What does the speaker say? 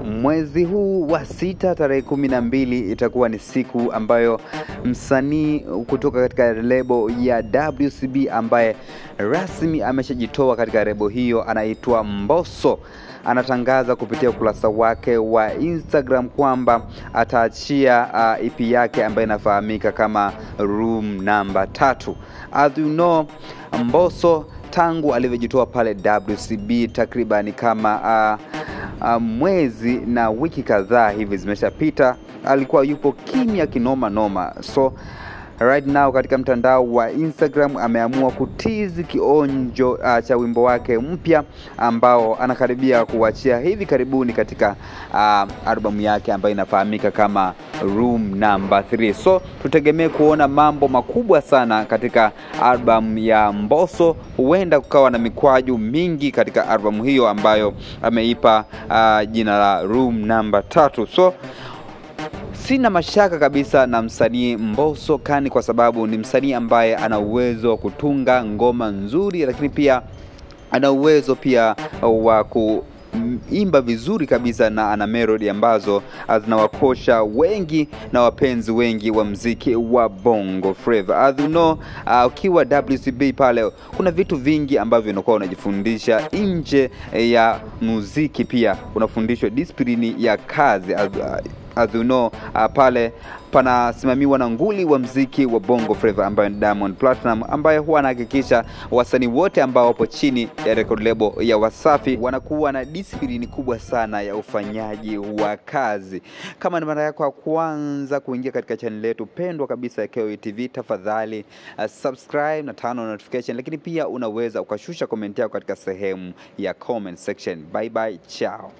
Mwezi huu wa 6 tarehe 12 itakuwa ni siku ambayo msanii kutoka katika lebo ya WCB ambaye rasmi ameshajitoa katika lebo hiyo anaitwa Mbosso anatangaza kupitia ukurasa wake wa Instagram kwamba ataachia EP yake ambayo inafahamika kama Room Number 3. As you know, Mbosso tangu alivyojitoa pale WCB takriban kama mwezi na wiki kadhaa hivi zimeshapita, alikuwa yupo kimya kinoma noma. So right now katika mtandao wa Instagram ameamua kutizi kionjo cha wimbo wake mpya ambao anakaribia kuachia hivi karibuni katika albamu yake ambayo inafahamika kama Room Number 3. So tutegemee kuona mambo makubwa sana katika albamu ya Mbosso. Huenda kukawa na mikwaju mingi katika albamu hiyo ambayo ameipa jina la Room Number 3. So sina mashaka kabisa na msanii Mbosso Kani, kwa sababu ni msanii ambaye ana uwezo wa kutunga ngoma nzuri, lakini pia ana uwezo pia wa kuimba vizuri kabisa, na ana melody ambazo zinawakosha wengi na wapenzi wengi wa muziki wa Bongo Flava. As you know, ukiwa WCB pale kuna vitu vingi ambavyo unakuwa unajifundisha nje ya muziki, pia unafundishwa discipline ya kazi. As you know, pale panasimamiwa na nguli wa muziki wa Bongo Flava ambaye ni Diamond Platinum, ambaye huwa anahakikisha wasanii wote ambao wapo chini ya record label ya Wasafi wanakuwa na discipline kubwa sana ya ufanyaji wa kazi. Kama ni mara yako ya kwanza kuingia katika channel yetu pendwa kabisa ya KOE TV, tafadhali subscribe na turn on notification, lakini pia unaweza ukashusha comment yako katika sehemu ya comment section. Bye bye, ciao.